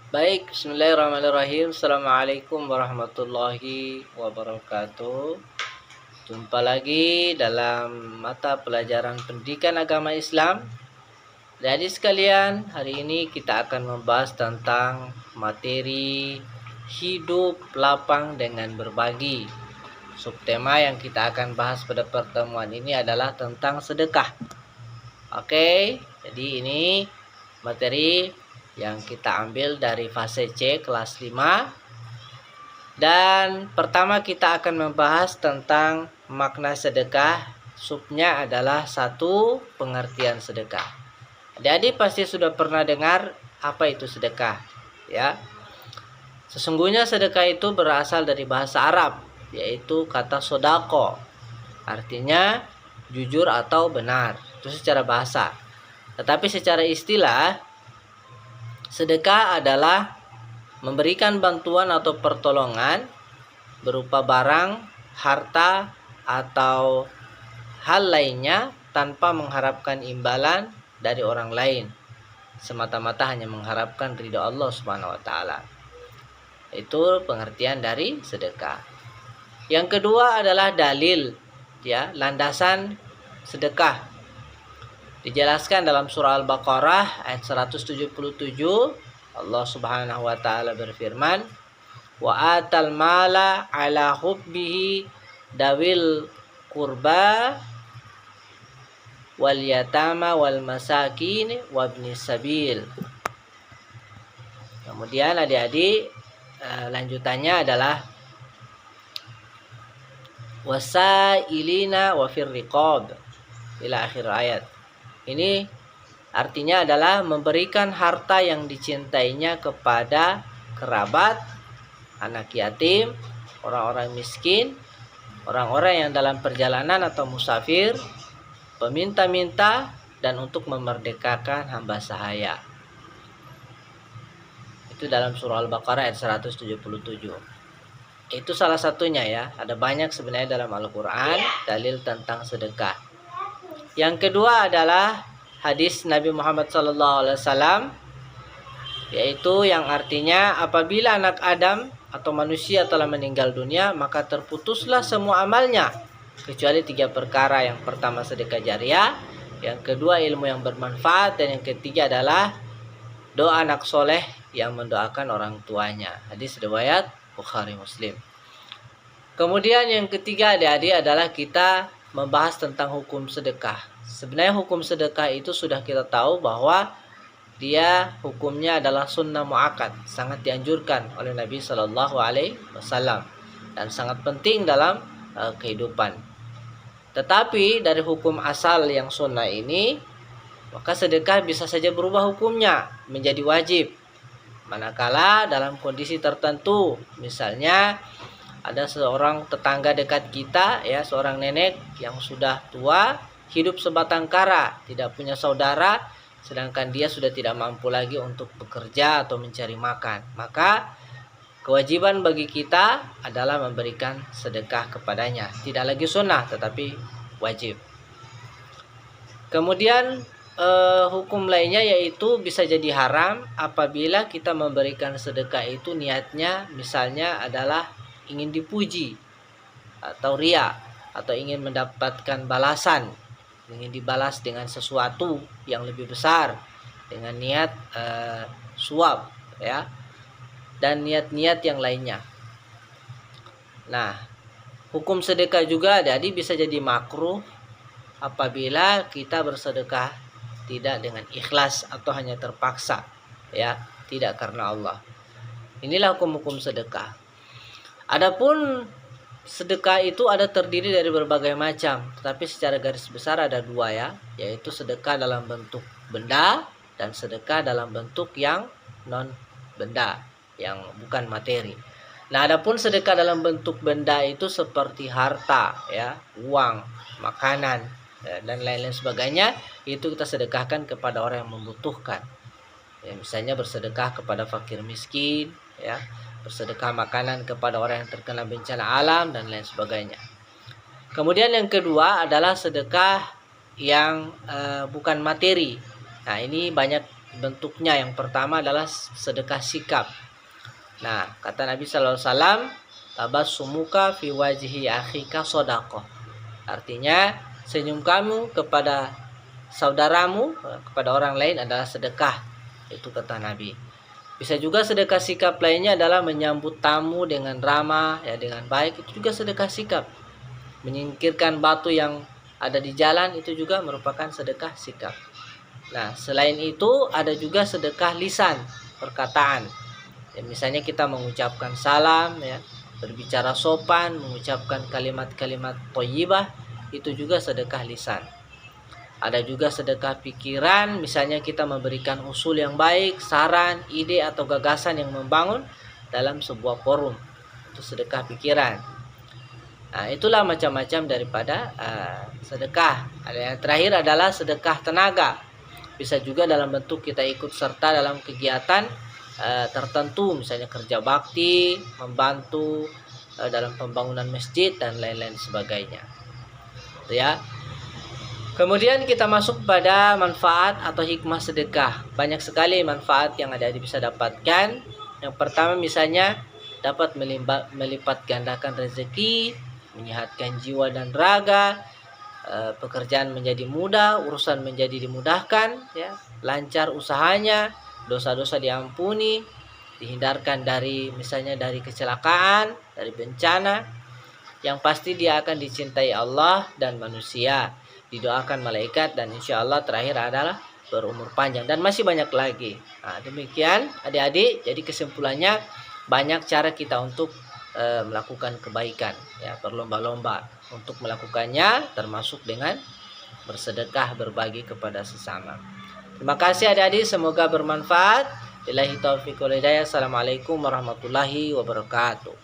Baik, bismillahirrahmanirrahim. Assalamualaikum warahmatullahi wabarakatuh. Jumpa lagi dalam mata pelajaran pendidikan agama Islam. Jadi sekalian, hari ini kita akan membahas tentang materi hidup lapang dengan berbagi. Subtema yang kita akan bahas pada pertemuan ini adalah tentang sedekah. Oke, jadi ini materi yang kita ambil dari fase C kelas 5. Dan pertama kita akan membahas tentang makna sedekah. Subnya adalah 1. Pengertian sedekah. Adik-adik pasti sudah pernah dengar apa itu sedekah, ya. Sesungguhnya sedekah itu berasal dari bahasa Arab, yaitu kata sodako. Artinya jujur atau benar. Itu secara bahasa. Tetapi secara istilah, sedekah adalah memberikan bantuan atau pertolongan berupa barang, harta, atau hal lainnya tanpa mengharapkan imbalan dari orang lain. Semata-mata hanya mengharapkan ridha Allah Subhanahu wa taala. Itu pengertian dari sedekah. Yang kedua adalah dalil, ya, landasan sedekah. Dijelaskan dalam surah Al-Baqarah ayat 177, Allah Subhanahu wa taala berfirman, "Wa atal mala ala hubbihi dawil qurba wal yatama wal masakin wabnis sabil." Kemudian adik-adik, lanjutannya adalah wasailina wa fir riqab ila akhir ayat. Ini artinya adalah memberikan harta yang dicintainya kepada kerabat, anak yatim, orang-orang miskin, orang-orang yang dalam perjalanan atau musafir, peminta-minta, dan untuk memerdekakan hamba sahaya. Itu dalam surah Al-Baqarah ayat 177. Itu salah satunya, ya. Ada banyak sebenarnya dalam Al-Quran dalil tentang sedekah. Yang kedua adalah hadis Nabi Muhammad SAW, yaitu yang artinya apabila anak Adam atau manusia telah meninggal dunia, maka terputuslah semua amalnya kecuali 3 perkara. Yang pertama sedekah jariah, yang kedua ilmu yang bermanfaat, dan yang ketiga adalah doa anak soleh yang mendoakan orang tuanya. Hadis riwayat Bukhari Muslim. Kemudian yang ketiga adik-adik adalah kita membahas tentang hukum sedekah. Sebenarnya hukum sedekah itu sudah kita tahu bahwa dia hukumnya adalah sunnah muakkad, sangat dianjurkan oleh Nabi Shallallahu Alaihi Wasallam dan sangat penting dalam kehidupan. Tetapi dari hukum asal yang sunnah ini, maka sedekah bisa saja berubah hukumnya menjadi wajib manakala dalam kondisi tertentu. Misalnya ada seorang tetangga dekat kita, ya, seorang nenek yang sudah tua, hidup sebatang kara, tidak punya saudara, sedangkan dia sudah tidak mampu lagi untuk bekerja atau mencari makan. Maka kewajiban bagi kita adalah memberikan sedekah kepadanya. Tidak lagi sunnah tetapi wajib. Kemudian hukum lainnya yaitu bisa jadi haram apabila kita memberikan sedekah itu niatnya misalnya adalah ingin dipuji atau ria, atau ingin mendapatkan balasan, ingin dibalas dengan sesuatu yang lebih besar dengan niat suap, ya, dan niat-niat yang lainnya. Nah, hukum sedekah juga jadi bisa jadi makruh apabila kita bersedekah tidak dengan ikhlas atau hanya terpaksa, ya, tidak karena Allah. Inilah hukum-hukum sedekah. Adapun sedekah itu ada terdiri dari berbagai macam, tetapi secara garis besar ada 2, ya, yaitu sedekah dalam bentuk benda dan sedekah dalam bentuk yang non benda, yang bukan materi. Nah, adapun sedekah dalam bentuk benda itu seperti harta, ya, uang, makanan, ya, dan lain-lain sebagainya, itu kita sedekahkan kepada orang yang membutuhkan. Ya, misalnya bersedekah kepada fakir miskin, ya, bersedekah makanan kepada orang yang terkena bencana alam dan lain sebagainya. Kemudian yang kedua adalah sedekah yang bukan materi. Nah, ini banyak bentuknya. Yang pertama adalah sedekah sikap. Nah, kata Nabi sallallahu alaihi wasallam, tabassumuka fi wajhi akhika shadaqah. Artinya, senyum kamu kepada saudaramu, kepada orang lain adalah sedekah. Itu kata Nabi. Bisa juga sedekah sikap lainnya adalah menyambut tamu dengan ramah, ya, dengan baik. Itu juga sedekah sikap. Menyingkirkan batu yang ada di jalan itu juga merupakan sedekah sikap. Nah, selain itu ada juga sedekah lisan, perkataan. Ya, misalnya kita mengucapkan salam, ya, berbicara sopan, mengucapkan kalimat-kalimat thayyibah, itu juga sedekah lisan. Ada juga sedekah pikiran, misalnya kita memberikan usul yang baik, saran, ide atau gagasan yang membangun dalam sebuah forum. Itu sedekah pikiran. Nah, itulah macam-macam daripada sedekah. Ada yang terakhir adalah sedekah tenaga. Bisa juga dalam bentuk kita ikut serta dalam kegiatan tertentu, misalnya kerja bakti, membantu dalam pembangunan masjid dan lain-lain sebagainya. Itu ya. Kemudian kita masuk pada manfaat atau hikmah sedekah. Banyak sekali manfaat yang bisa dapatkan. Yang pertama misalnya dapat melipat gandakan rezeki, menyehatkan jiwa dan raga, pekerjaan menjadi mudah, urusan menjadi dimudahkan, ya, lancar usahanya, dosa-dosa diampuni, dihindarkan dari misalnya dari kecelakaan, dari bencana. Yang pasti dia akan dicintai Allah dan manusia, didoakan malaikat, dan insya Allah terakhir adalah berumur panjang, dan masih banyak lagi. Nah, demikian adik-adik, jadi kesimpulannya banyak cara kita untuk melakukan kebaikan, ya, berlomba-lomba untuk melakukannya, termasuk dengan bersedekah, berbagi kepada sesama. Terima kasih adik-adik, semoga bermanfaat. Billahi taufiq wal hidayah. Assalamualaikum warahmatullahi wabarakatuh.